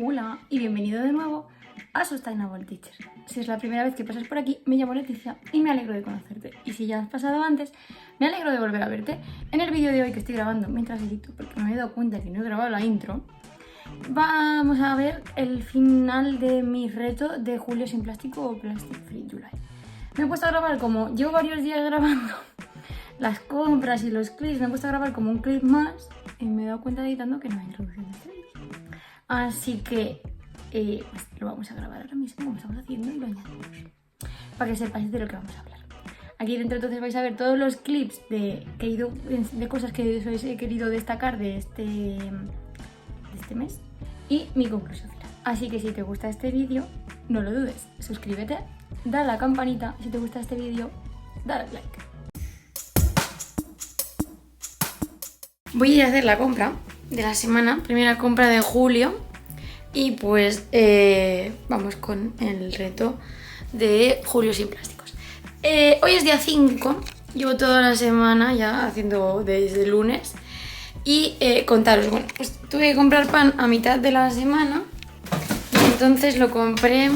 Hola y bienvenido de nuevo a Sustainable Teacher. Si es la primera vez que pasas por aquí, me llamo Leticia y me alegro de conocerte. Y si ya has pasado antes, me alegro de volver a verte. En el vídeo de hoy que estoy grabando mientras edito, porque me he dado cuenta que no he grabado la intro, vamos a ver el final de mi reto de Julio sin plástico o Plastic Free July. Me he puesto a grabar como llevo varios días grabando las compras y los clips, me he puesto a grabar como un clip más y me he dado cuenta editando que no hay introducción de este vídeo. Así que pues lo vamos a grabar ahora mismo, como estamos haciendo, y lo añadimos para que sepáis de lo que vamos a hablar. Aquí dentro entonces vais a ver todos los clips de cosas que os he querido destacar de este mes y mi conclusión final. Así que si te gusta este vídeo, no lo dudes, suscríbete, dale a la campanita, si te gusta este vídeo, dale like. Voy a ir a hacer la compra de la semana, primera compra de julio, y pues vamos con el reto de Julio sin plásticos. Hoy es día 5, llevo toda la semana ya haciendo desde el lunes y contaros, bueno, pues tuve que comprar pan a mitad de la semana y entonces lo compré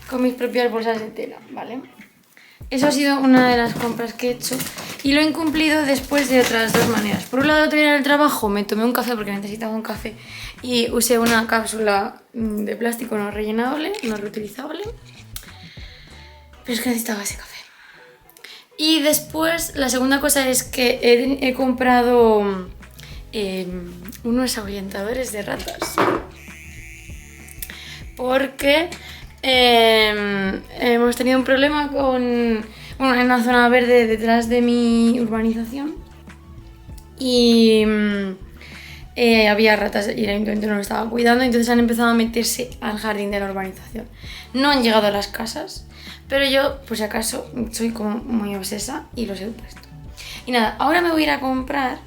con mis propias bolsas de tela, ¿vale? Eso ha sido una de las compras que he hecho y lo he incumplido después de otras dos maneras. Por un lado, otro día en el trabajo me tomé un café porque necesitaba un café y usé una cápsula de plástico no rellenable, no reutilizable, pero es que necesitaba ese café. Y después, la segunda cosa es que he comprado unos ahuyentadores de ratas porque hemos tenido un problema en una zona verde detrás de mi urbanización y había ratas y el ayuntamiento no lo estaba cuidando, entonces han empezado a meterse al jardín de la urbanización. No han llegado a las casas, pero yo, por si acaso, soy como muy obsesa y los he puesto. Y nada, ahora me voy a ir a comprar,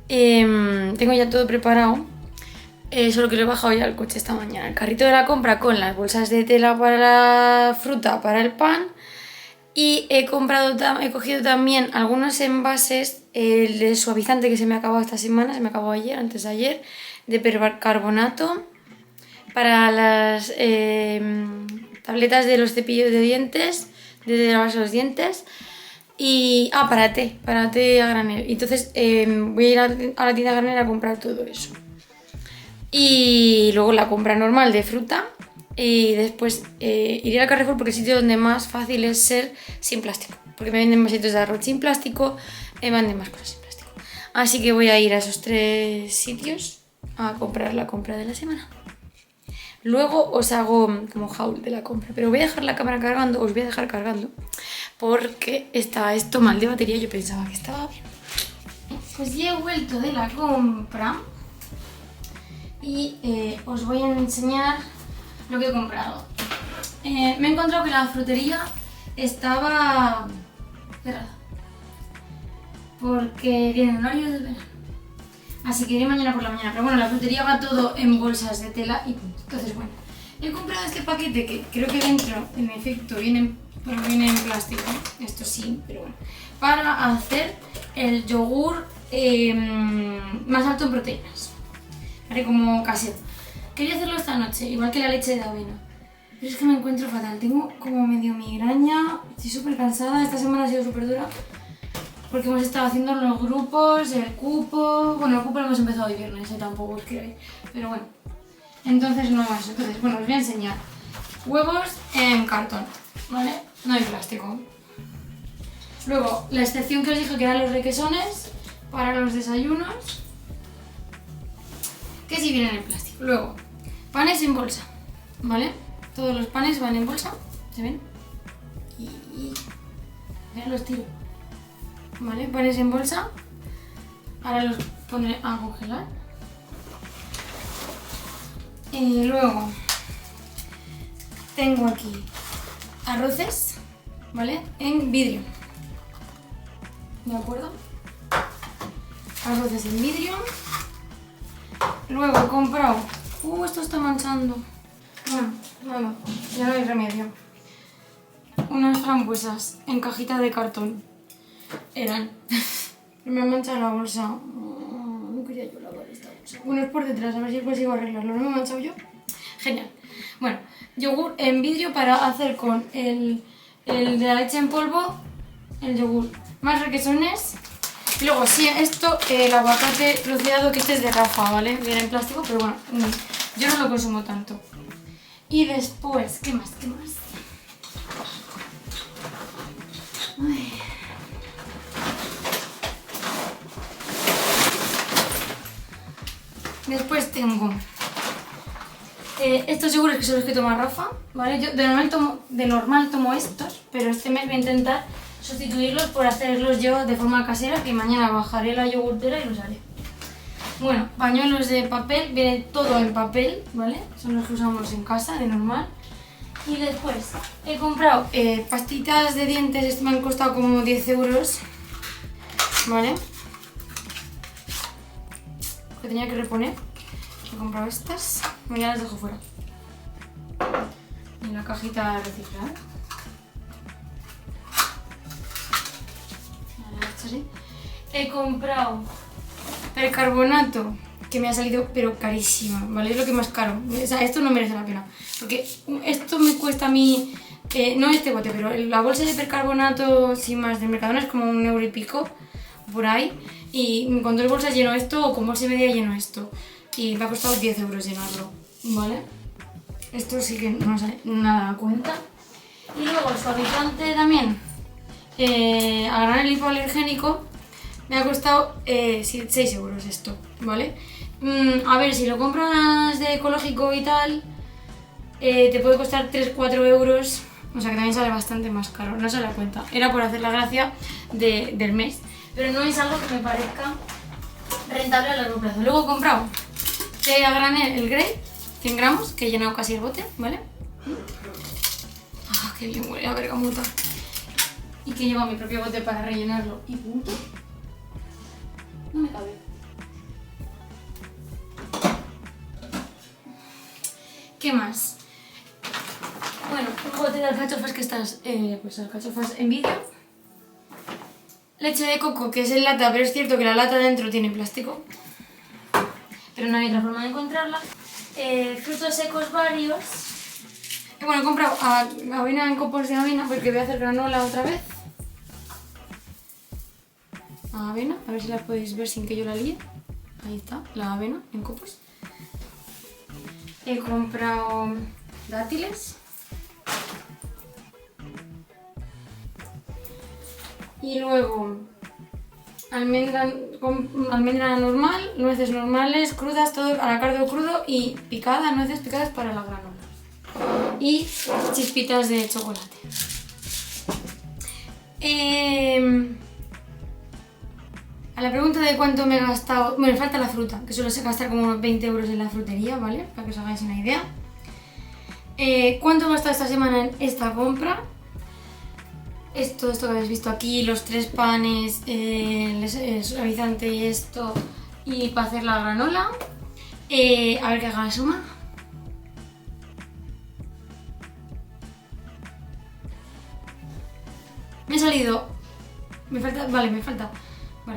tengo ya todo preparado. Solo que lo he bajado ya al coche esta mañana. El carrito de la compra con las bolsas de tela para la fruta, para el pan. Y he cogido también algunos envases, el de suavizante que se me ha acabado esta semana, se me acabó ayer, antes de ayer, de percarbonato, para las tabletas de los cepillos de dientes, de lavarse los dientes. Y para té a granel. Entonces voy a ir a la tienda a granel a comprar todo eso. Y luego la compra normal de fruta y después iré al Carrefour porque es el sitio donde más fácil es ser sin plástico, porque me venden vasitos de arroz sin plástico, me venden más cosas sin plástico, así que voy a ir a esos tres sitios a comprar la compra de la semana. Luego os hago como haul de la compra, pero voy a dejar la cámara cargando, os voy a dejar cargando porque está esto mal de batería, yo pensaba que estaba bien. Pues ya he vuelto de la compra y os voy a enseñar lo que he comprado. Me he encontrado que la frutería estaba cerrada porque tiene horario de verano, así que iré mañana por la mañana, pero bueno, la frutería va todo en bolsas de tela y punto. Entonces bueno, he comprado este paquete que creo que dentro en efecto viene en plástico, esto sí, pero bueno, para hacer el yogur más alto en proteínas, ¿vale? Como casero. Quería hacerlo esta noche, igual que la leche de avena, pero es que me encuentro fatal, tengo como medio migraña, estoy súper cansada, esta semana ha sido súper dura porque hemos estado haciendo los grupos, el cupo, bueno, el cupo lo hemos empezado hoy viernes, tampoco os quiero ir, pero bueno, entonces no más. Entonces bueno, os voy a enseñar huevos en cartón, ¿vale? No hay plástico. Luego, la excepción que os dije que eran los requesones para los desayunos, que sí vienen en plástico. Luego, panes en bolsa, ¿vale? Todos los panes van en bolsa, ¿se ven? Y ya los tiro, ¿vale? Panes en bolsa, ahora los pondré a congelar. Y luego, tengo aquí arroces, ¿vale? En vidrio, ¿de acuerdo? Arroces en vidrio. Luego he comprado... esto está manchando. Bueno, nada, ya no hay remedio. Unas frambuesas en cajita de cartón. Eran. Me ha manchado la bolsa. No quería yo lavar esta bolsa. Bueno, es por detrás, a ver si consigo arreglarlo. ¿No me he manchado yo? Genial. Bueno, yogur en vidrio para hacer con el de la leche en polvo, el yogur. Más requesones. Y luego, sí, esto, el aguacate troceado, que este es de Rafa, ¿vale? Viene en plástico, pero bueno, yo no lo consumo tanto. Y después, ¿qué más? Ay. Después tengo estos yogures que son los que toma Rafa, ¿vale? Yo de normal tomo estos, pero este mes voy a intentar sustituirlos por hacerlos yo de forma casera, que mañana bajaré la yogurtera y los haré. Bueno, pañuelos de papel, viene todo en papel, ¿vale? Son los que usamos en casa, de normal. Y después he comprado pastitas de dientes, estas me han costado como 10 euros, ¿vale? Que tenía que reponer. He comprado estas, ya las dejo fuera. En la cajita reciclada. He comprado percarbonato, que me ha salido pero carísimo, ¿vale? Es lo que más caro. O sea, esto no merece la pena. Porque esto me cuesta a mí, no este bote, pero la bolsa de percarbonato sin más del Mercadona es como 1 € y pico, por ahí. Y con 2 bolsas lleno esto, o con bolsa y media lleno esto. Y me ha costado 10 euros llenarlo, ¿vale? Esto sí que no sale nada a cuenta. Y luego el suavizante también, a granel hipoalergénico, me ha costado 6 euros esto, ¿vale? A ver, si lo compras de ecológico y tal, te puede costar 3-4 euros, o sea que también sale bastante más caro, no se la cuenta. Era por hacer la gracia del mes, pero no es algo que me parezca rentable a largo plazo. Luego he comprado té a granel, el Grey, 100 gramos, que he llenado casi el bote, ¿vale? ¡Ah, qué bien huele a bergamota! Y que llevo mi propio bote para rellenarlo y punto. No me cabe. ¿Qué más? Bueno, un bote de alcachofas que estas, pues alcachofas en vidrio. Leche de coco, que es en lata, pero es cierto que la lata dentro tiene plástico. Pero no hay otra forma de encontrarla. Frutos secos varios. Y bueno, he comprado avena en copos de avena porque voy a hacer granola otra vez. Avena, a ver si la podéis ver sin que yo la líe. Ahí está, la avena en copos. He comprado dátiles. Y luego almendra normal, nueces normales, crudas, todo anacardo crudo y picada, nueces picadas para la granola. Y chispitas de chocolate. A la pregunta de cuánto me he gastado, bueno, me falta la fruta, que suelo gastar como unos 20 euros en la frutería, ¿vale? Para que os hagáis una idea. ¿Cuánto he gastado esta semana en esta compra? Todo esto que habéis visto aquí, los 3 panes, el suavizante y esto, y para hacer la granola. A ver que haga la suma. Me ha salido... me falta... Vale,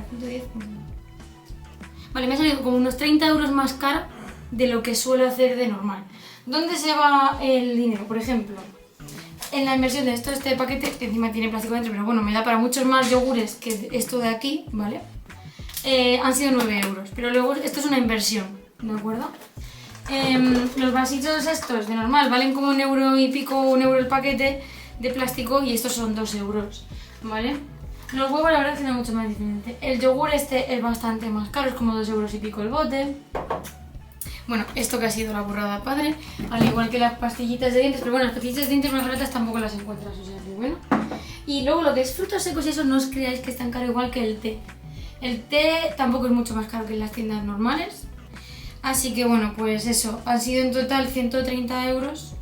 110. Vale, me ha salido como unos 30 euros más caro de lo que suelo hacer de normal. ¿Dónde se va el dinero? Por ejemplo, en la inversión de este paquete, que encima tiene plástico dentro, pero bueno, me da para muchos más yogures que esto de aquí, ¿vale? Han sido 9 euros, pero luego esto es una inversión, ¿de acuerdo? Los vasitos estos de normal valen como 1 € y pico, 1 € el paquete de plástico y estos son 2 euros, ¿vale? Los huevos la verdad es que no es mucho más diferente. El yogur este es bastante más caro, es como 2 euros y pico el bote. Bueno, esto que ha sido la burrada padre, al igual que las pastillitas de dientes, pero bueno, las pastillitas de dientes más baratas tampoco las encuentras, o sea que bueno. Y luego lo que es frutos secos y eso, no os creáis que es tan caro igual que el té. El té tampoco es mucho más caro que en las tiendas normales. Así que bueno, pues eso, han sido en total 130 euros.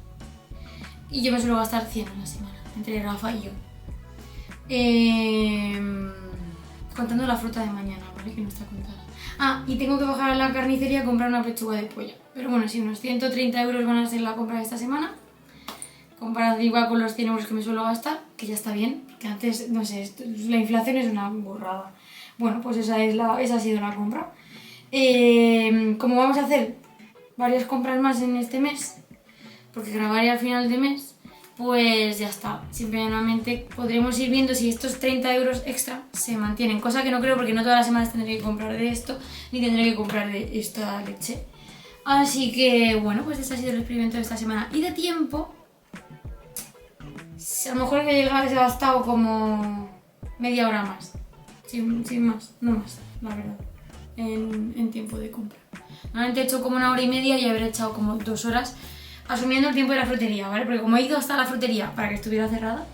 Y yo me suelo gastar 100 a la semana, entre Rafa y yo. Contando la fruta de mañana, ¿vale? Que no está contada. Ah, y tengo que bajar a la carnicería a comprar una pechuga de pollo. Pero bueno, sí, unos 130 euros van a ser la compra de esta semana. Comparado igual con los 100 euros que me suelo gastar, que ya está bien. Que antes, no sé, la inflación es una burrada. Bueno, pues esa ha sido la compra. Como vamos a hacer varias compras más en este mes, porque grabaré al final de mes, pues ya está. Simplemente podremos ir viendo si estos 30 euros extra se mantienen, cosa que no creo porque no todas las semanas tendré que comprar de esto, ni tendré que comprar de esta leche. Así que bueno, pues este ha sido el experimento de esta semana. Y de tiempo, a lo mejor he gastado como media hora más, sin más, no más, la verdad, en tiempo de compra. Normalmente he hecho como 1 hora y media y habré echado como 2 horas, asumiendo el tiempo de la frutería, ¿vale? Porque como he ido hasta la frutería para que estuviera cerrada,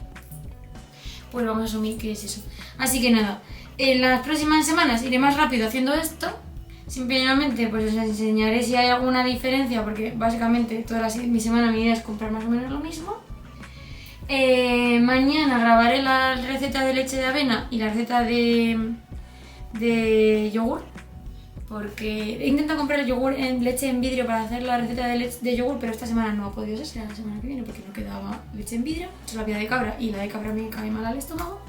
pues vamos a asumir que es eso. Así que nada, en las próximas semanas iré más rápido haciendo esto. Simplemente pues os enseñaré si hay alguna diferencia, porque básicamente toda mi semana mi idea es comprar más o menos lo mismo. Mañana grabaré la receta de leche de avena y la receta de yogur, porque he intentado comprar el yogur en leche en vidrio para hacer la receta de yogur, pero esta semana no ha podido ser, será la semana que viene porque no quedaba leche en vidrio, solo había de cabra y la de cabra me cae mal al estómago.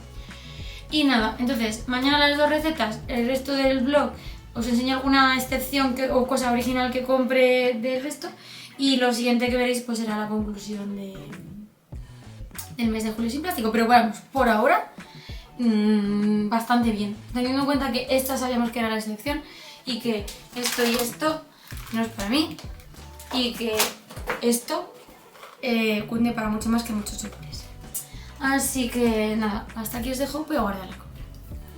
Y nada, entonces mañana las 2 recetas, el resto del blog os enseño alguna excepción o cosa original que compre del resto, y lo siguiente que veréis pues será la conclusión del mes de julio sin plástico, pero vamos, por ahora bastante bien, teniendo en cuenta que esta sabíamos que era la excepción y que esto y esto no es para mí y que esto cunde para mucho más que muchos yogures. Así que nada, hasta aquí os dejo, voy a guardar la compra.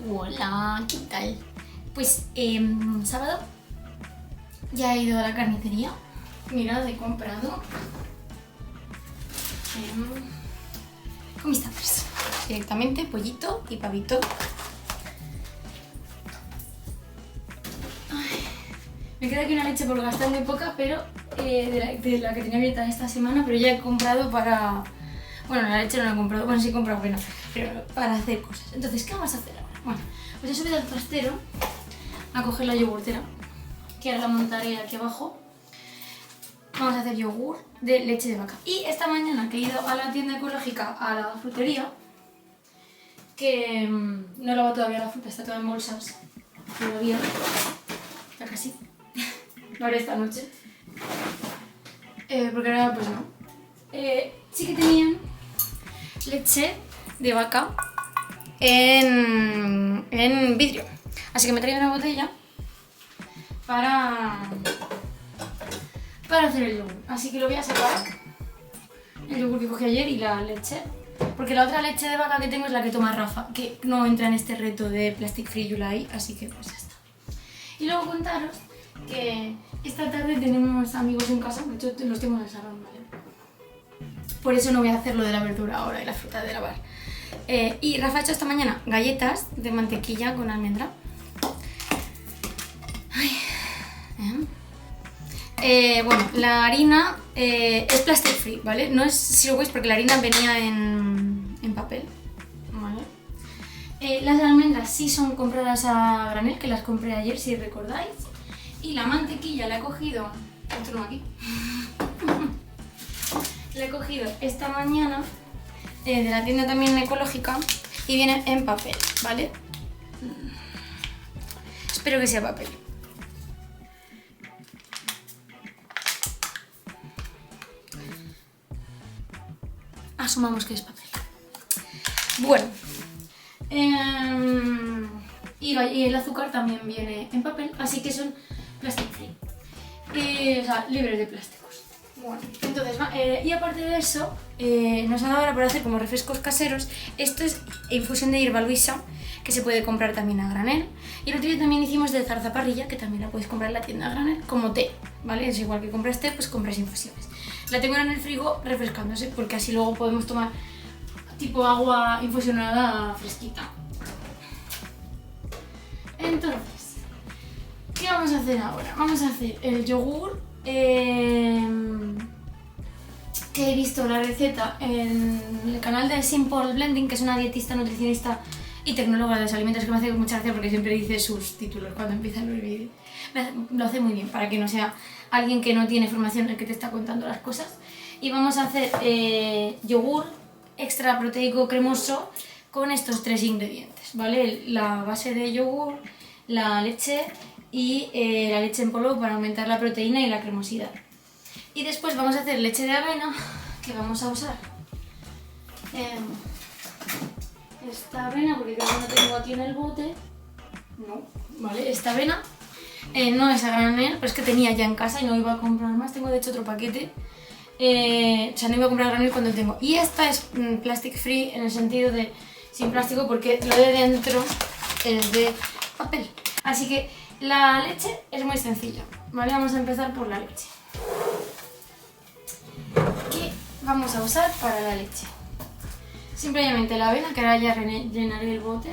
Hola, ¿qué tal? Pues sábado ya he ido a la carnicería. Mirad, he comprado con mis tapas. Directamente pollito y pavito. Ay, me queda aquí una leche por gastar muy poca, pero de la que tenía abierta esta semana, pero ya he comprado para... Bueno, la leche no la he comprado, bueno, sí he comprado, pero para hacer cosas. Entonces, ¿qué vamos a hacer ahora? Bueno, pues he subido al trastero a coger la yogurtera, que ahora la montaré aquí abajo. Vamos a hacer yogur de leche de vaca. Y esta mañana que he ido a la tienda ecológica, a la frutería, que no he lavado todavía la fruta, está toda en bolsas, todavía, ya casi, lo haré esta noche, porque ahora pues no. Sí que tenían leche de vaca en vidrio, así que me he traído una botella para hacer el yogur. Así que lo voy a separar, el yogur que cogí ayer y la leche, porque la otra leche de vaca que tengo es la que toma Rafa, que no entra en este reto de Plastic Free July, así que pues ya está. Y luego contaros que esta tarde tenemos amigos en casa, de hecho los tengo en el salón, ¿vale? Por eso no voy a hacer lo de la verdura ahora y la fruta de lavar. Y Rafa ha hecho esta mañana galletas de mantequilla con almendra. Ay, bueno, la harina es plastic free, ¿vale? No es zero waste porque la harina venía en papel, ¿vale? Las almendras sí son compradas a granel, que las compré ayer, si recordáis. Y la mantequilla la he cogido... Esto no aquí. La he cogido esta mañana de la tienda también ecológica y viene en papel, ¿vale? Espero que sea papel. Asumamos que es papel. Bueno, y el azúcar también viene en papel, así que son plastic free, o sea, libres de plásticos. Bueno, entonces, y aparte de eso, nos ha dado ahora por hacer como refrescos caseros. Esto es infusión de hierba luisa, que se puede comprar también a granel. Y el otro día también hicimos de zarzaparrilla, que también la puedes comprar en la tienda a granel, como té, ¿vale? Es igual que compras té, pues compras infusiones. La tengo en el frigo refrescándose, porque así luego podemos tomar tipo agua infusionada fresquita. Entonces, ¿qué vamos a hacer ahora? Vamos a hacer el yogur, que he visto la receta en el canal de Simple Blending, que es una dietista, nutricionista y tecnóloga de los alimentos, que me hace mucha gracia porque siempre dice sus títulos cuando empieza el vídeo. Lo hace muy bien, para que no sea alguien que no tiene formación el que te está contando las cosas. Y vamos a hacer yogur extra proteico cremoso con estos 3 ingredientes, ¿vale? La base de yogur, la leche y la leche en polvo para aumentar la proteína y la cremosidad. Y después vamos a hacer leche de avena, que vamos a usar esta avena, porque creo que no tengo aquí en el bote. No, vale, esta avena no es a granel, pero es que tenía ya en casa y no iba a comprar más. Tengo de hecho otro paquete. O sea, no iba a comprar granel cuando tengo. Y esta es plastic free en el sentido de sin plástico, porque lo de dentro es de papel. Así que la leche es muy sencilla, ¿vale? Vamos a empezar por la leche. ¿Qué vamos a usar para la leche? Simplemente la avena, que ahora ya llenaré el bote.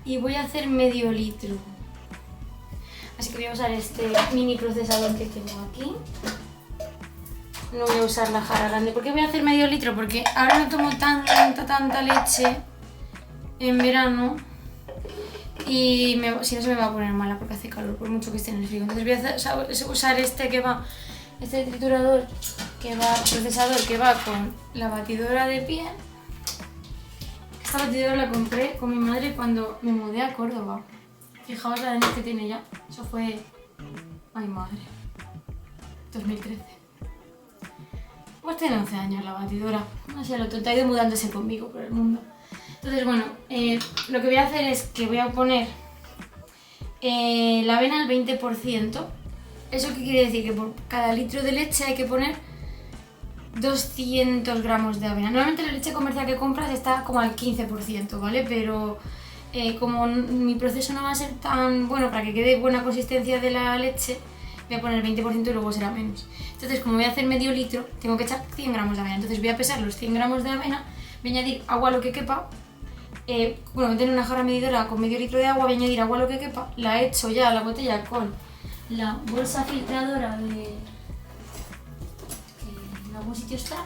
Y voy a hacer medio litro. Así que voy a usar este mini procesador que tengo aquí. No voy a usar la jarra grande. ¿Por qué voy a hacer medio litro? Porque ahora no tomo tanta leche en verano. Y si no se me va a poner mala porque hace calor, por mucho que esté en el frío. Entonces voy a usar este triturador procesador que va con la batidora de pie. Esta batidora la compré con mi madre cuando me mudé a Córdoba. Fijaos la años que tiene ya. Eso fue... Ay, madre. 2013. Pues tiene 11 años la batidora. No sé, lo tonto, ha ido mudándose conmigo por el mundo. Entonces, bueno, lo que voy a hacer es que voy a poner la avena al 20%. ¿Eso qué quiere decir? Que por cada litro de leche hay que poner 200 gramos de avena. Normalmente la leche comercial que compras está como al 15%, ¿vale? Pero como mi proceso no va a ser tan bueno para que quede buena consistencia de la leche, voy a poner el 20% y luego será menos. Entonces, como voy a hacer medio litro, tengo que echar 100 gramos de avena. Entonces voy a pesar los 100 gramos de avena, voy a añadir agua lo que quepa. Bueno, voy a tener una jarra medidora con medio litro de agua, voy a añadir agua lo que quepa. La echo ya a la botella con la bolsa filtradora de... en algún sitio está.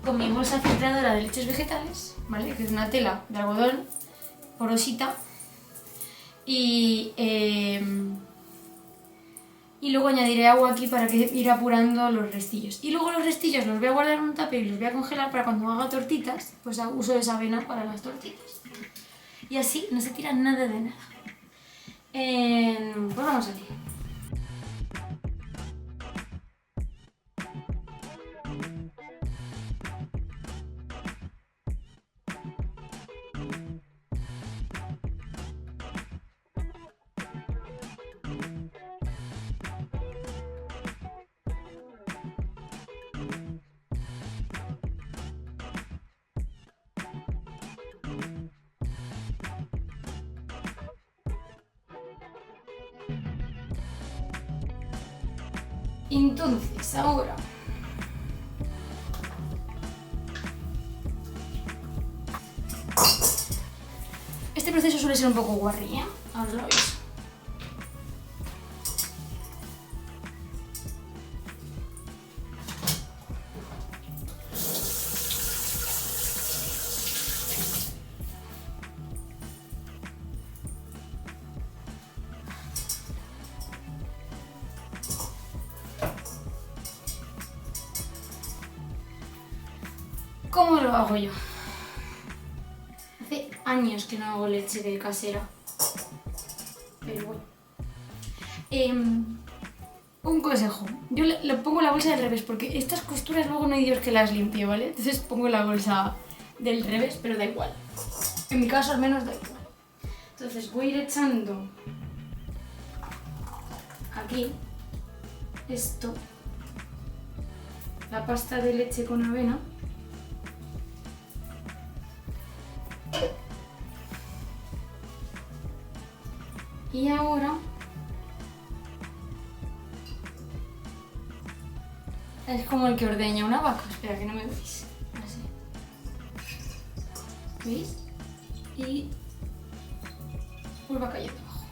Con mi bolsa filtradora de leches vegetales, ¿vale? Que es una tela de algodón porosita. Y luego añadiré agua aquí para ir apurando los restillos. Y luego los restillos los voy a guardar en un tupper y los voy a congelar para cuando haga tortitas, pues uso esa avena para las tortitas. Y así no se tira nada de nada. Pues vamos aquí. Entonces, ahora este proceso suele ser un poco guarri, ¿eh? Ahora lo veis. ¿Cómo lo hago yo? Hace años que no hago leche de casera, pero bueno. Un consejo, yo le pongo la bolsa del revés porque estas costuras luego no hay Dios que las limpie, ¿vale? Entonces pongo la bolsa del revés, pero da igual. En mi caso al menos da igual. Entonces voy a ir echando aquí esto, la pasta de leche con avena. Y ahora es como el que ordeña una vaca. Espera, que no me veis. Así. ¿Veis? Y pues va cayendo abajo.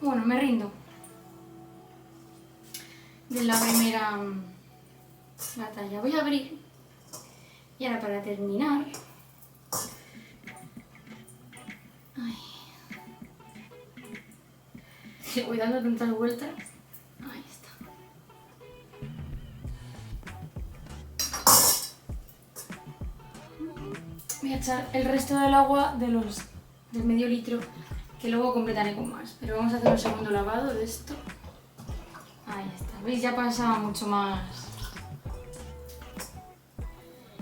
Bueno, me rindo de la primera batalla. Voy a abrir y ahora para terminar, Le voy dando tantas vueltas. Ahí está. Voy a echar el resto del agua del medio litro, que luego completaré con más. Pero vamos a hacer un segundo lavado de esto. Ahí está. ¿Veis? Ya pasa mucho más.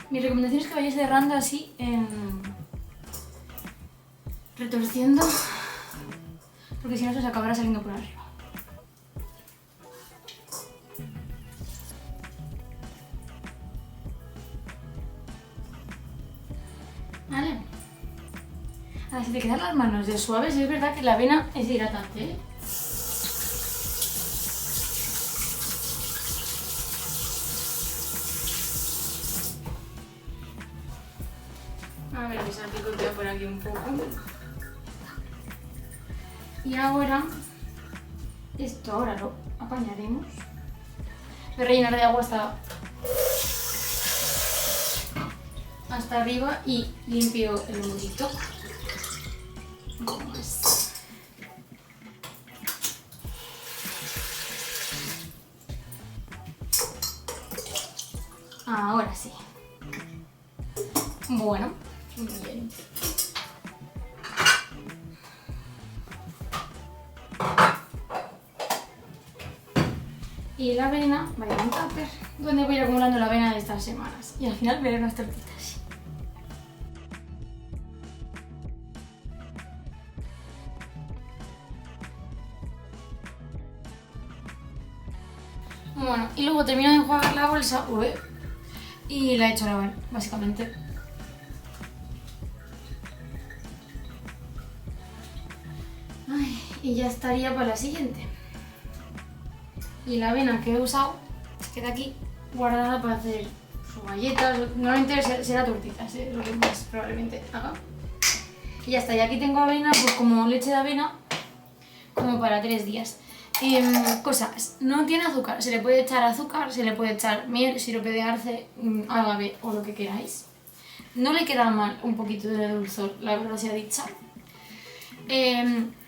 Mi recomendación es que vayáis cerrando así, retorciendo, porque si no se os acabará saliendo por arriba. Vale. Ahora, si te quedan las manos de suaves, es verdad que la avena es hidratante, ¿eh? A ver, que se picotea por aquí un poco. Y ahora, esto ahora lo apañaremos. Voy a rellenar de agua hasta arriba y limpio el mundito. Ahora sí. Bueno, bien. Y la avena va a ir a un tupper, donde voy a ir acumulando la avena de estas semanas. Y al final veré unas tortitas. Bueno, y luego termino de enjuagar la bolsa y la he hecho a lavar, básicamente. Ay, y ya estaría para la siguiente. Y la avena que he usado se queda aquí guardada para hacer sus galletas. Normalmente será tortitas, lo que más probablemente haga. Y ya está, y aquí tengo avena, pues como leche de avena, como para 3 días. Cosas, no tiene azúcar, se le puede echar azúcar, se le puede echar miel, sirope de arce, agave o lo que queráis. No le queda mal un poquito de dulzor, la verdad sea dicha.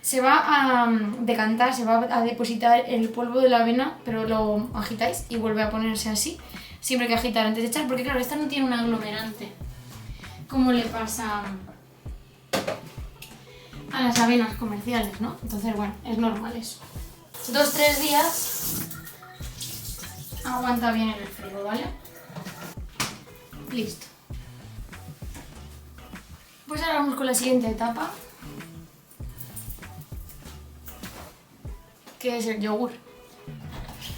Se va a decantar, se va a depositar el polvo de la avena, pero lo agitáis y vuelve a ponerse así. Siempre hay que agitar antes de echar, porque claro, esta no tiene un aglomerante, como le pasa a las avenas comerciales, ¿no? Entonces, bueno, es normal eso. 2-3 días aguanta bien en el frigo, ¿vale? Listo. Pues ahora vamos con la siguiente etapa, que es el yogur.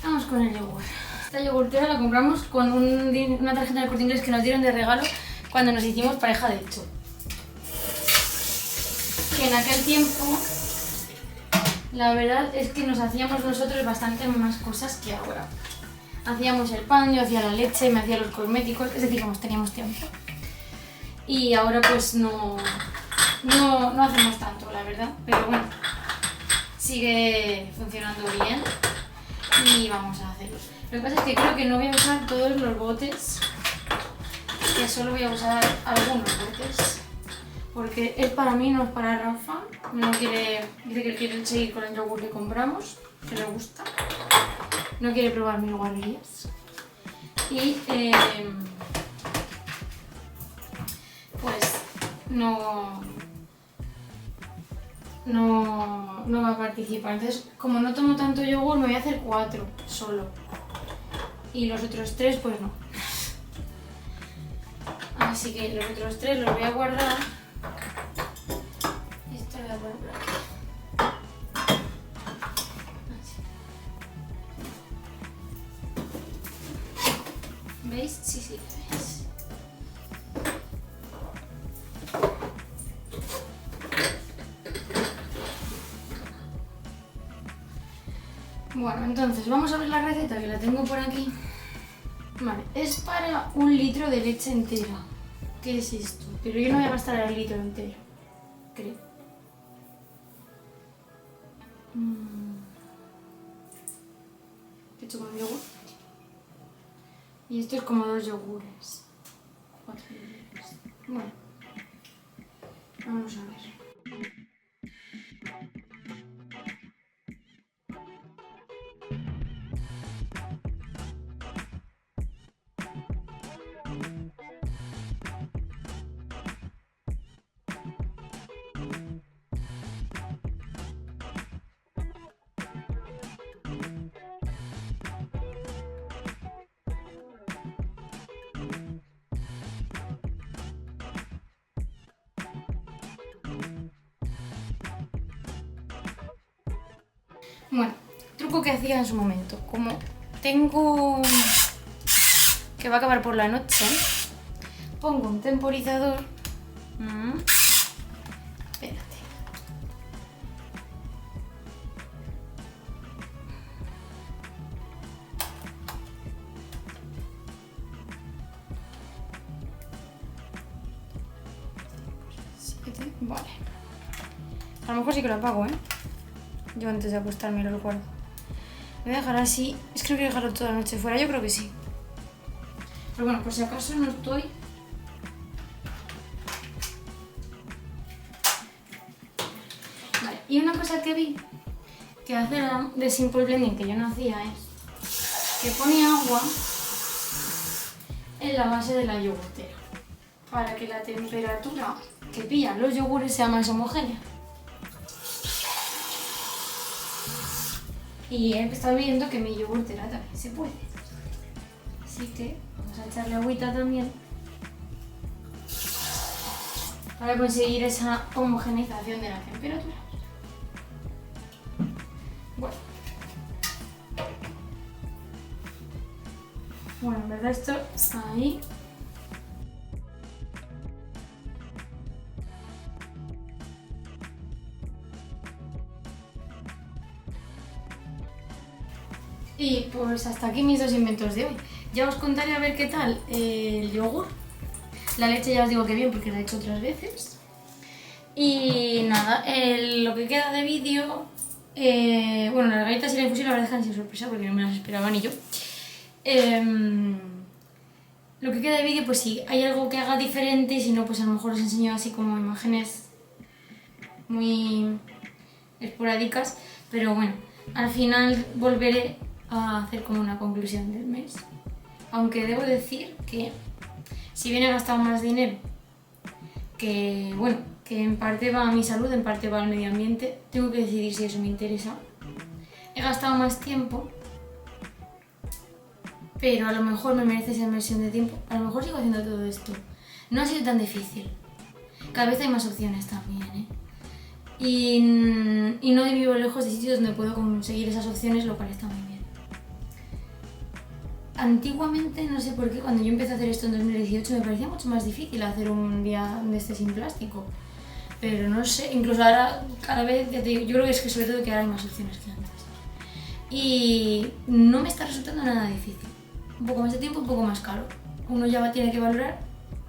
Vamos con el yogur. Esta yogurtera la compramos con una tarjeta de Corte Inglés que nos dieron de regalo cuando nos hicimos pareja de hecho. Que en aquel tiempo, la verdad es que nos hacíamos nosotros bastante más cosas que ahora. Hacíamos el pan, yo hacía la leche, me hacía los cosméticos, es decir, teníamos tiempo. Y ahora pues no hacemos tanto, la verdad, pero bueno, sigue funcionando bien y vamos a hacerlo. Lo que pasa es que creo que no voy a usar todos los botes, que solo voy a usar algunos botes, porque es para mí, no es para Rafa. Dice que quiere seguir con el yogur que compramos, que le gusta, no quiere probar mil guarrerías. Y pues no va a participar. Entonces, como no tomo tanto yogur, me voy a hacer 4 solo. Y los otros 3, pues no. Así que los otros 3 los voy a guardar. Esto lo voy a poner por aquí. Así. ¿Veis? Sí, ¿veis? Bueno, entonces vamos a ver la receta, que la tengo por aquí. Vale, es para 1 litro de leche entera. ¿Qué es esto? Pero yo no voy a gastar el litro entero, creo. ¿Qué he hecho con el yogur? Y esto es como 2 yogures. 4 yogures. Bueno, vamos a ver. Bueno, truco que hacía en su momento. Como tengo que va a acabar por la noche, pongo un temporizador. Espérate. Vale. A lo mejor sí que lo apago, ¿eh? Yo antes de acostarme lo recuerdo. Me voy a dejar así. Es que no quiero dejarlo toda la noche fuera, yo creo que sí. Pero bueno, por si acaso no estoy. Vale, y una cosa que vi que hacer de Simple Blending que yo no hacía es que ponía agua en la base de la yogurtera para que la temperatura que pillan los yogures sea más homogénea. Y he estado viendo que mi yogurtera también se puede. Así que vamos a echarle agüita también para conseguir esa homogeneización de la temperatura. Bueno, en verdad esto está ahí. Y pues hasta aquí mis dos inventos de hoy. Ya os contaré a ver qué tal el yogur. La leche ya os digo que bien porque la he hecho otras veces. Y nada, lo que queda de vídeo... bueno, las galletas y la infusión la verdad es que han sido sorpresa porque no me las esperaba ni yo. Lo que queda de vídeo, pues si hay algo que haga diferente y si no, pues a lo mejor os enseño así como imágenes muy esporádicas. Pero bueno, al final volveré a hacer como una conclusión del mes. Aunque debo decir que si bien he gastado más dinero, que bueno, que en parte va a mi salud, en parte va al medio ambiente, tengo que decidir si eso me interesa. He gastado más tiempo, pero a lo mejor me merece esa inversión de tiempo. A lo mejor sigo haciendo todo esto. No ha sido tan difícil. Cada vez hay más opciones también, ¿eh? Y no vivo lejos de sitios donde puedo conseguir esas opciones, lo cual está muy bien. Antiguamente, no sé por qué, cuando yo empecé a hacer esto en 2018 me parecía mucho más difícil hacer un día de este sin plástico. Pero no sé, incluso ahora cada vez, ya te digo, yo creo que es que sobre todo que ahora hay más opciones que antes. Y no me está resultando nada difícil. Un poco más de tiempo, un poco más caro. Uno ya tiene que valorar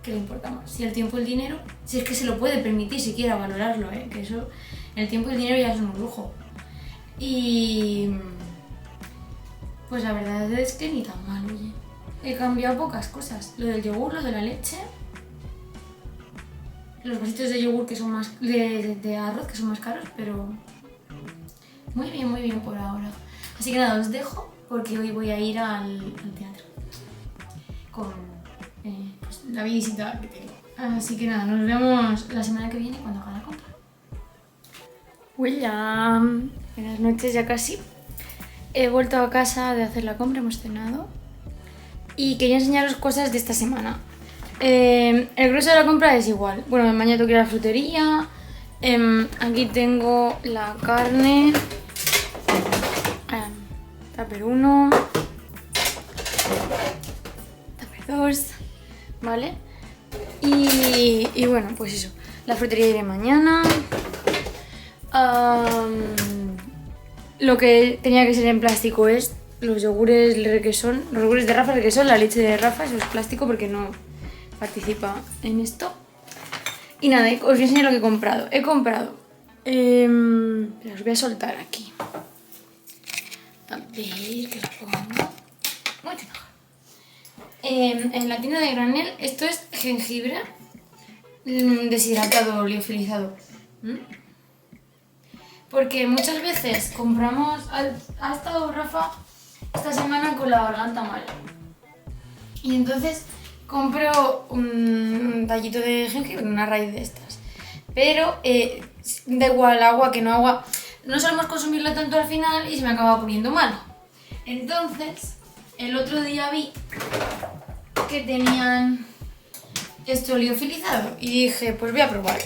qué le importa más. Si el tiempo y el dinero, si es que se lo puede permitir siquiera valorarlo, que eso, el tiempo y el dinero ya son un lujo. Y pues la verdad es que ni tan mal, oye. He cambiado pocas cosas. Lo del yogur, lo de la leche, los vasitos de yogur que son más de arroz que son más caros, pero muy bien por ahora. Así que nada, os dejo porque hoy voy a ir al teatro con pues, la visita que tengo. Así que nada, nos vemos la semana que viene cuando haga la compra. William, buenas noches ya casi. He vuelto a casa de hacer la compra, hemos cenado y quería enseñaros cosas de esta semana. El grueso de la compra es igual. Bueno, mañana tengo que ir a la frutería. Aquí tengo la carne. Tupper 1. Tupper 2. ¿Vale? Y bueno, pues eso. La frutería iré mañana. Lo que tenía que ser en plástico es los yogures requesón. Los yogures de Rafa requesón, la leche de Rafa, eso es plástico porque no participa en esto. Y nada, os voy a enseñar lo que he comprado. He comprado... os voy a soltar aquí. A ver, que lo pongo. Mucho mejor. En la tienda de granel, esto es jengibre deshidratado, liofilizado. Porque muchas veces compramos... Ha estado Rafa esta semana con la garganta mal. Y entonces compro un tallito de jengibre, una raíz de estas. Pero da igual agua que no agua. No solemos consumirlo tanto al final y se me acaba poniendo malo. Entonces, el otro día vi que tenían esto liofilizado y dije, pues voy a probar.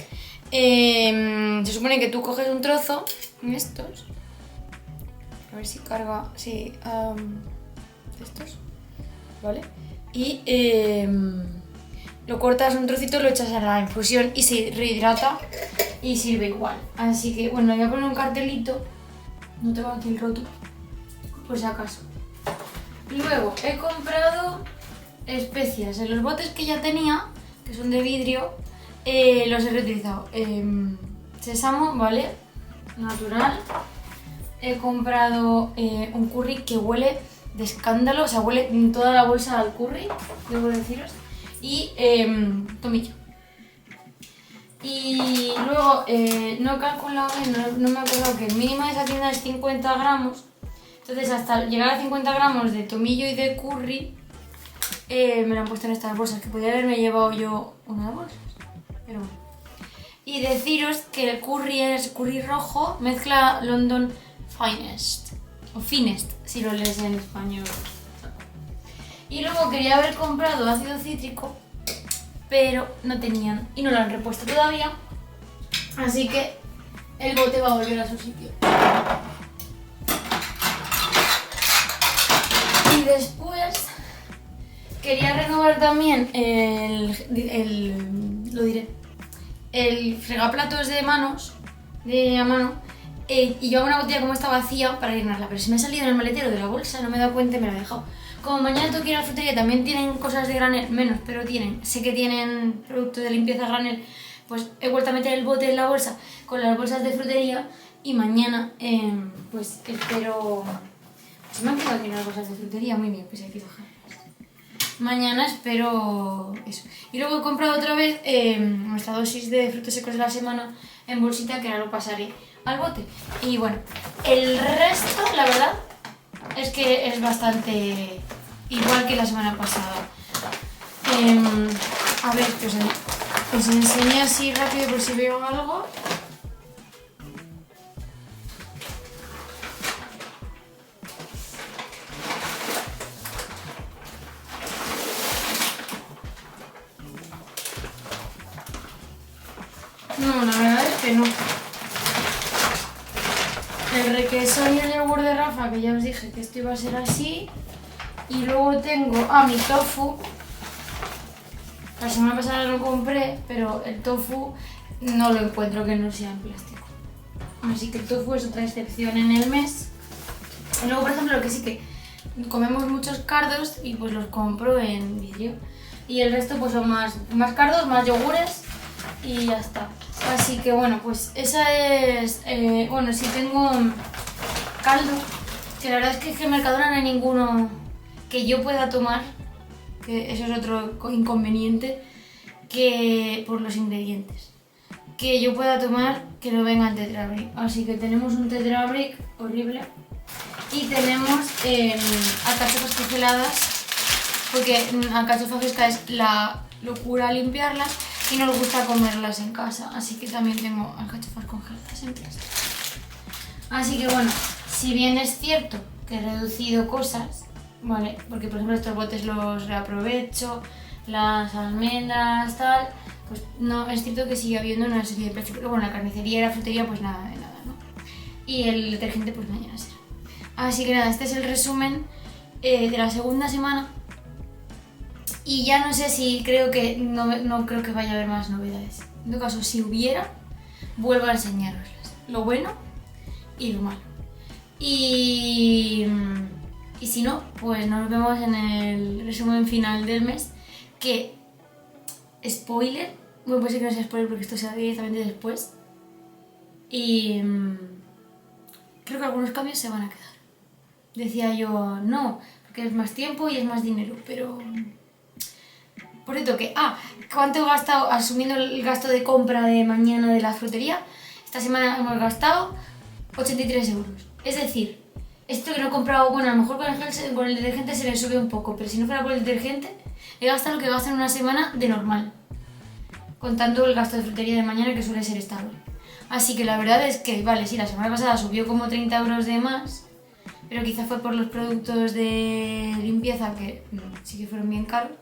Se supone que tú coges un trozo, estos, A ver si carga, sí, estos, ¿vale? Y lo cortas un trocito, lo echas a la infusión y se rehidrata y sirve igual. Así que bueno, voy a poner un cartelito, no tengo aquí el rótulo, por si acaso. Luego he comprado especias en los botes que ya tenía, que son de vidrio, los he reutilizado. Sésamo, ¿vale? Natural. He comprado un curry que huele de escándalo, o sea, huele en toda la bolsa al curry, debo deciros. Y tomillo. Y luego no he calculado, no me acuerdo que el mínimo de esa tienda es 50 gramos. Entonces hasta llegar a 50 gramos de tomillo y de curry me lo han puesto en estas bolsas, que podría haberme llevado yo una de bolsas, pero bueno. Y deciros que el curry es curry rojo, mezcla London Finest, o Finest, si lo lees en español. Y luego quería haber comprado ácido cítrico, pero no tenían y no lo han repuesto todavía, así que el bote va a volver a su sitio. Y después quería renovar también el fregaplatos de manos, a mano, y llevaba una botella como esta vacía para llenarla, pero se me ha salido en el maletero de la bolsa, no me he dado cuenta y me la he dejado. Como mañana tengo que ir a la frutería, también tienen cosas de granel, menos, pero sé que tienen productos de limpieza granel, pues he vuelto a meter el bote en la bolsa con las bolsas de frutería y mañana pues espero... Se me han quedado aquí unas bolsas de frutería, muy bien, pues hay que bajarlas. Mañana espero eso. Y luego he comprado otra vez nuestra dosis de frutos secos de la semana en bolsita, que ahora lo pasaré al bote. Y bueno, el resto, la verdad, es que es bastante igual que la semana pasada. A ver, que os enseño así rápido por si veo algo. No, la verdad es que no. El requesón y el yogur de Rafa, que ya os dije que esto iba a ser así. Y luego tengo mi tofu. La semana pasada lo compré, pero el tofu no lo encuentro que no sea en plástico. Así que el tofu es otra excepción en el mes. Y luego, por ejemplo, lo que sí que comemos muchos cardos y pues los compro en vidrio. Y el resto pues son más cardos, más yogures y ya está. Así que bueno, pues esa es... bueno, sí tengo caldo, que la verdad es que en Mercadona no hay ninguno que yo pueda tomar, que eso es otro inconveniente, que por los ingredientes, que yo pueda tomar que no venga en Tetra Brick. Así que tenemos un Tetra Brick horrible y tenemos alcachofas congeladas, porque alcachofa fresca es la locura limpiarlas y no nos gusta comerlas en casa, así que también tengo alcachofas congeladas en plástico. Así que bueno, si bien es cierto que he reducido cosas, ¿vale? Porque por ejemplo estos botes los reaprovecho, las almendras, tal, pues no, es cierto que sigue habiendo una serie de precios. Bueno, la carnicería y la frutería pues nada de nada, ¿no? Y el detergente pues mañana será. Así que nada, este es el resumen de la segunda semana. Y ya no sé si creo que no creo que vaya a haber más novedades. En todo caso, si hubiera, vuelvo a enseñaroslas. Lo bueno y lo malo. Y si no, pues nos vemos en el resumen final del mes. Que, spoiler, bueno, puede ser que no sea spoiler porque esto se da directamente después. Y creo que algunos cambios se van a quedar. Decía yo, no, porque es más tiempo y es más dinero, pero... Por cierto que, ¿cuánto he gastado asumiendo el gasto de compra de mañana de la frutería? Esta semana hemos gastado 83 euros. Es decir, esto que no he comprado, bueno, a lo mejor con el detergente se le sube un poco, pero si no fuera por el detergente, he gastado lo que gasto en una semana de normal, contando el gasto de frutería de mañana, que suele ser estable. Así que la verdad es que, vale, sí, la semana pasada subió como 30 euros de más, pero quizá fue por los productos de limpieza que sí que fueron bien caros.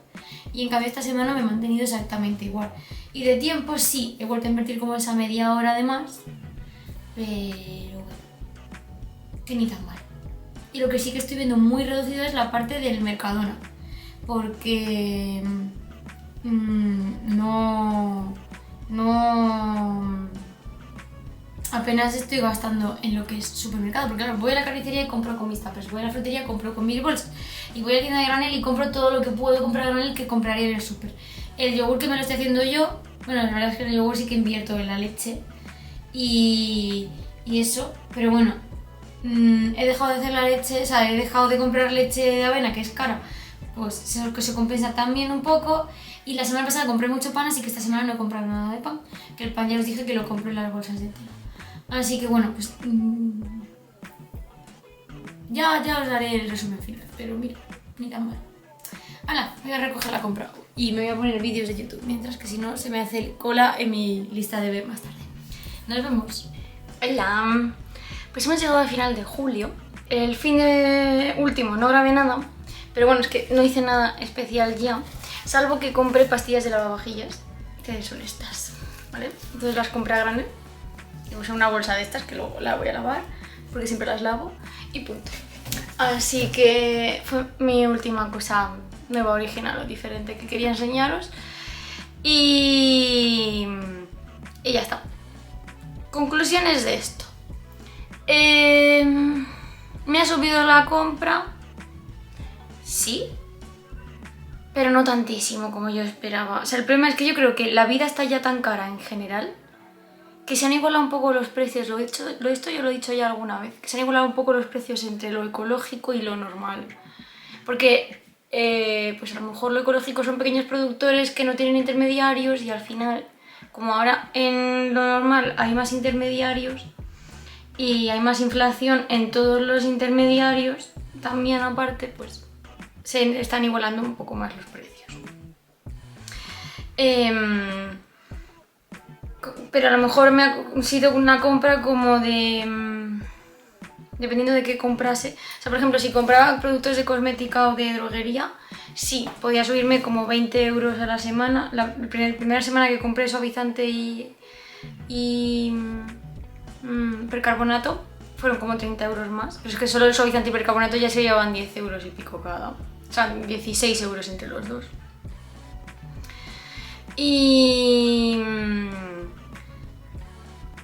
Y en cambio esta semana me he mantenido exactamente igual. Y de tiempo sí, he vuelto a invertir como esa media hora de más, pero bueno, que ni tan mal. y lo que sí que estoy viendo muy reducido es la parte del Mercadona, porque no apenas estoy gastando en lo que es supermercado, porque claro, voy a la carnicería y compro con mis tuppers, voy a la frutería y compro con mis bolsas, y voy a la tienda de granel y compro todo lo que puedo comprar a granel que compraría en el súper. El yogur que me lo estoy haciendo yo, bueno, la verdad es que en el yogur sí que invierto en la leche y eso, pero bueno, he dejado de hacer la leche, o sea, he dejado de comprar leche de avena, que es cara, pues eso que se compensa también un poco. Y la semana pasada compré mucho pan, así que esta semana no he comprado nada de pan, que el pan ya os dije que lo compro en las bolsas de tela. Así que bueno, pues ya os daré el resumen final, pero mira, ni tan mal. Hala, voy a recoger la compra y me voy a poner vídeos de YouTube, mientras que si no se me hace cola en mi lista de ver más tarde. Nos vemos. Hola. Pues hemos llegado al final de julio. El fin de último no grabé nada, pero bueno, es que no hice nada especial ya, salvo que compré pastillas de lavavajillas, que son estas, ¿vale? Entonces las compré a granel. Usé una bolsa de estas que luego la voy a lavar, porque siempre las lavo, y punto. Así que fue mi última cosa nueva, original o diferente que quería enseñaros. Y ya está. Conclusiones de esto. ¿Me ha subido la compra? Sí, pero no tantísimo como yo esperaba. O sea, el problema es que yo creo que la vida está ya tan cara en general que se han igualado un poco los precios, lo he dicho ya alguna vez, que se han igualado un poco los precios entre lo ecológico y lo normal. Porque pues a lo mejor lo ecológico son pequeños productores que no tienen intermediarios y al final, como ahora en lo normal hay más intermediarios y hay más inflación en todos los intermediarios, también aparte, pues se están igualando un poco más los precios. Pero a lo mejor me ha sido una compra como de... dependiendo de qué comprase. O sea, por ejemplo, si compraba productos de cosmética o de droguería, sí, podía subirme como 20 euros a la semana. La primera semana que compré suavizante y percarbonato fueron como 30 euros más. Pero es que solo el suavizante y percarbonato ya se llevaban 10 euros y pico cada. O sea, 16 euros entre los dos.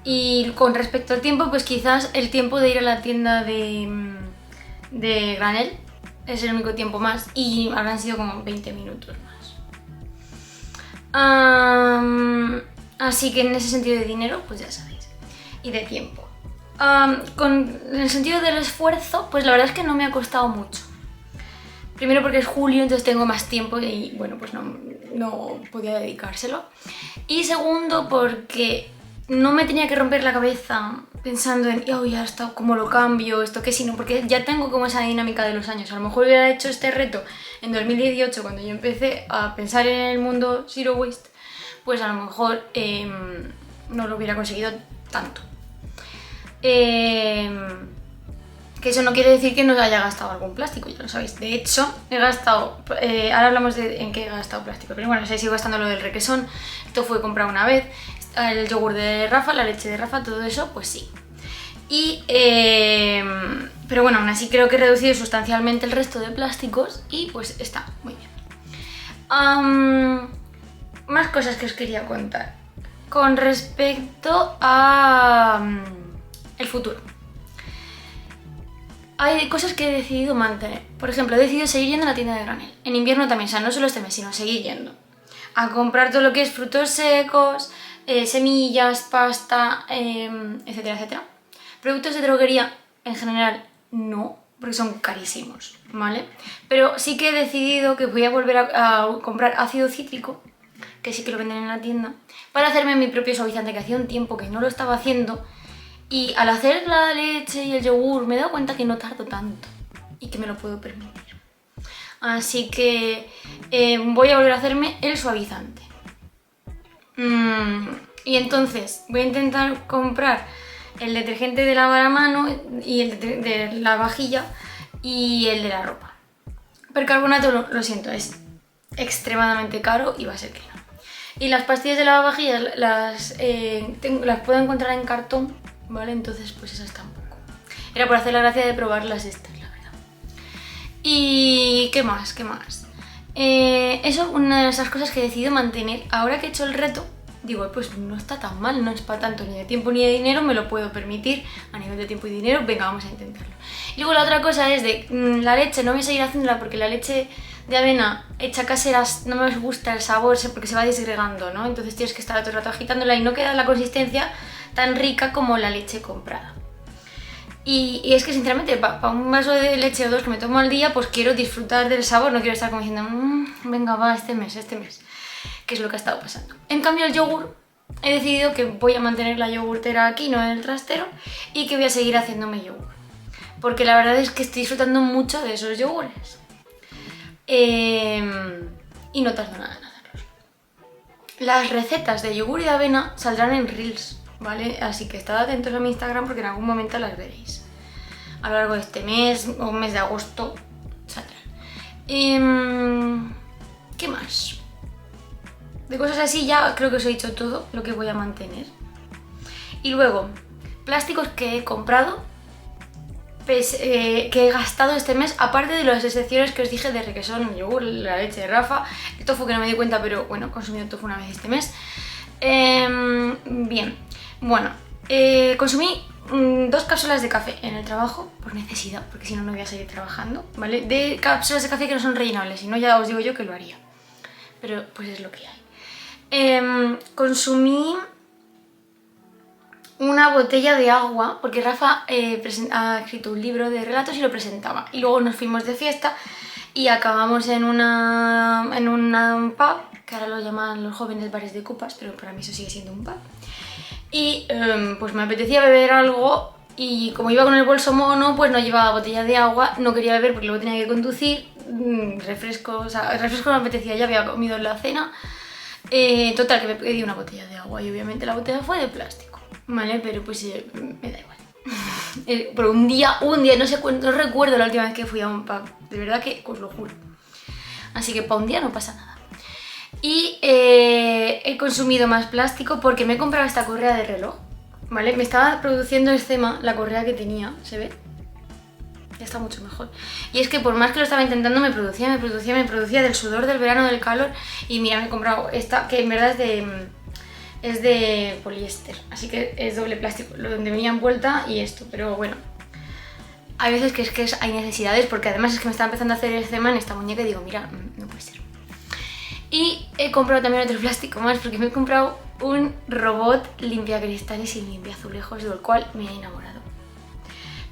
Y con respecto al tiempo, pues quizás el tiempo de ir a la tienda de granel es el único tiempo más y habrán sido como 20 minutos más. Así que en ese sentido de dinero, pues ya sabéis. Y de tiempo. En el sentido del esfuerzo, pues la verdad es que no me ha costado mucho. Primero porque es julio, entonces tengo más tiempo y bueno, pues no podía dedicárselo. Y segundo porque no me tenía que romper la cabeza pensando en, oh, ya está, ¿cómo lo cambio? Esto que sí, no, porque ya tengo como esa dinámica de los años. A lo mejor hubiera hecho este reto en 2018 cuando yo empecé a pensar en el mundo Zero Waste, pues a lo mejor no lo hubiera conseguido tanto. Que eso no quiere decir que no haya gastado algún plástico, ya lo sabéis. De hecho, he gastado, ahora hablamos de en qué he gastado plástico, pero bueno, sigo gastando lo del requesón, esto fue comprado una vez, el yogur de Rafa, la leche de Rafa, todo eso, pues sí. Pero bueno, aún así creo que he reducido sustancialmente el resto de plásticos y pues está muy bien. Más cosas que os quería contar. Con respecto a el futuro. Hay cosas que he decidido mantener. Por ejemplo, he decidido seguir yendo a la tienda de granel. En invierno también, o sea, no solo este mes, sino seguir yendo. A comprar todo lo que es frutos secos, semillas, pasta, etcétera, etcétera. Productos de droguería, en general, no, porque son carísimos, ¿vale? Pero sí que he decidido que voy a volver a comprar ácido cítrico, que sí que lo venden en la tienda, para hacerme mi propio suavizante, que hacía un tiempo que no lo estaba haciendo. Y al hacer la leche y el yogur me he dado cuenta que no tardo tanto y que me lo puedo permitir. Así que voy a volver a hacerme el suavizante. Y entonces voy a intentar comprar el detergente de lavar a mano y el de la vajilla y el de la ropa. Percarbonato, lo siento, es extremadamente caro y va a ser que no. Y las pastillas de lavavajillas las puedo encontrar en cartón, ¿vale? Entonces pues esas tampoco. Era por hacer la gracia de probarlas estas, la verdad. ¿Y qué más? ¿Qué más? Eso es una de esas cosas que he decidido mantener. Ahora que he hecho el reto, digo, pues no está tan mal, no es para tanto ni de tiempo ni de dinero, me lo puedo permitir a nivel de tiempo y dinero, venga, vamos a intentarlo. Y luego la otra cosa es de la leche, no voy a seguir haciéndola porque la leche de avena hecha casera no me gusta el sabor porque se va disgregando, ¿no? Entonces tienes que estar todo el rato agitándola y no queda la consistencia tan rica como la leche comprada. Y es que sinceramente, para un vaso de leche o dos que me tomo al día, pues quiero disfrutar del sabor, no quiero estar como diciendo, venga, va, este mes, que es lo que ha estado pasando. En cambio el yogur, he decidido que voy a mantener la yogurtera aquí, no en el trastero, y que voy a seguir haciéndome yogur. Porque la verdad es que estoy disfrutando mucho de esos yogures. Y no tardo nada en hacerlos. Las recetas de yogur y de avena saldrán en Reels, ¿vale? Así que estad atentos a mi Instagram porque en algún momento las veréis. A lo largo de este mes o mes de agosto saldrán. ¿Qué más? De cosas así ya creo que os he dicho todo lo que voy a mantener. Y luego, plásticos que he comprado, que he gastado este mes, aparte de las excepciones que os dije de requesón, el yogur, la leche de Rafa, el tofu que no me di cuenta, pero bueno, he consumido tofu una vez este mes. Bien, bueno, consumí 2 cápsulas de café en el trabajo por necesidad, porque si no, no voy a seguir trabajando, ¿vale? De cápsulas de café que no son rellenables, si no ya os digo yo que lo haría, pero pues es lo que hay. Consumí una botella de agua, porque Rafa ha escrito un libro de relatos y lo presentaba. Y luego nos fuimos de fiesta y acabamos en un pub, que ahora lo llaman los jóvenes bares de copas, pero para mí eso sigue siendo un pub. Y pues me apetecía beber algo y como iba con el bolso mono, pues no llevaba botella de agua, no quería beber porque luego tenía que conducir, refresco no me apetecía, ya había comido en la cena. Total, que me pedí una botella de agua y obviamente la botella fue de plástico, ¿vale? Pero pues me da igual. Pero un día, no recuerdo la última vez que fui a un pub, de verdad que os lo juro. Así que para un día no pasa nada. Y he consumido más plástico porque me he comprado esta correa de reloj, ¿vale? Me estaba produciendo eczema la correa que tenía, ¿se ve? Ya está mucho mejor. Y es que por más que lo estaba intentando me producía del sudor, del verano, del calor. Y mira, me he comprado esta, que en verdad es de poliéster, así que es doble plástico, lo donde venía envuelta y esto, pero bueno. Hay veces que hay necesidades, porque además es que me está empezando a hacer eczema en esta muñeca y digo, mira, no puede ser. Y he comprado también otro plástico más, porque me he comprado un robot limpiacristales y limpiazulejos, del cual me he enamorado.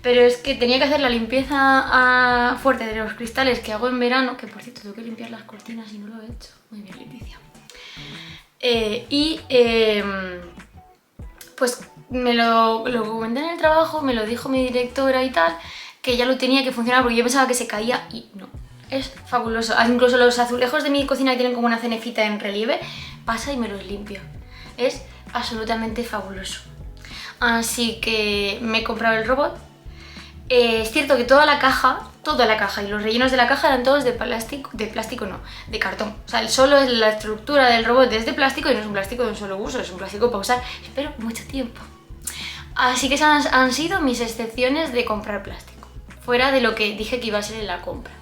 Pero es que tenía que hacer la limpieza fuerte de los cristales que hago en verano, que por cierto tengo que limpiar las cortinas y no lo he hecho. Muy bien, Leticia. Pues me lo comenté en el trabajo, me lo dijo mi directora y tal, que ya lo tenía que funcionar porque yo pensaba que se caía y no. Es fabuloso. Incluso los azulejos de mi cocina que tienen como una cenefita en relieve, pasa y me los limpio. Es absolutamente fabuloso. Así que me he comprado el robot. Es cierto que toda la caja y los rellenos de la caja eran todos de plástico no, de cartón. O sea, la estructura del robot es de plástico y no es un plástico de un solo uso, es un plástico para usar, espero, mucho tiempo. Así que esas han sido mis excepciones de comprar plástico, fuera de lo que dije que iba a ser en la compra.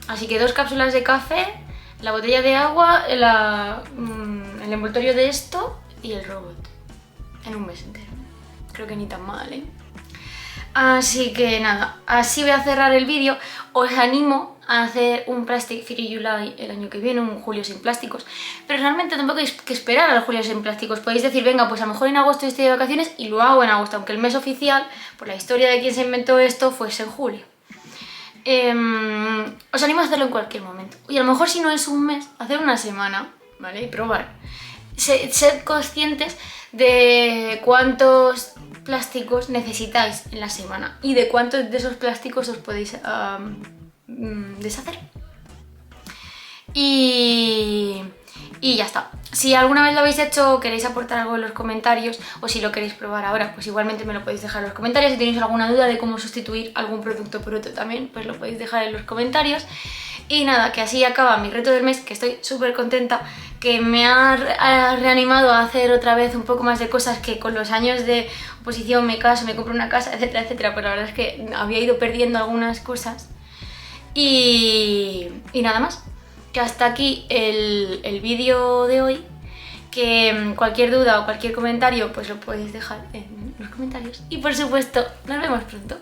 Así que 2 cápsulas de café, la botella de agua, el envoltorio de esto y el robot. En un mes entero. Creo que ni tan mal, ¿eh? Así que nada, así voy a cerrar el vídeo. Os animo a hacer un Plastic Free July el año que viene, un julio sin plásticos. Pero realmente tampoco hay que esperar al julio sin plásticos. Podéis decir, venga, pues a lo mejor en agosto estoy de vacaciones y lo hago en agosto, aunque el mes oficial, por la historia de quien se inventó esto, fuese en julio. Os animo a hacerlo en cualquier momento. Y a lo mejor si no es un mes, hacer una semana, ¿vale? Y probar. Sed conscientes de cuántos plásticos necesitáis en la semana y de cuántos de esos plásticos os podéis deshacer. Y ya está. Si alguna vez lo habéis hecho o queréis aportar algo en los comentarios, o si lo queréis probar ahora, pues igualmente me lo podéis dejar en los comentarios. Si tenéis alguna duda de cómo sustituir algún producto por otro también, pues lo podéis dejar en los comentarios. Y nada, que así acaba mi reto del mes, que estoy súper contenta, que me ha reanimado a hacer otra vez un poco más de cosas que con los años de oposición me caso, me compro una casa, etcétera, etcétera, pero la verdad es que había ido perdiendo algunas cosas. Y nada más, que hasta aquí el vídeo de hoy, que cualquier duda o cualquier comentario pues lo podéis dejar en los comentarios y por supuesto nos vemos pronto.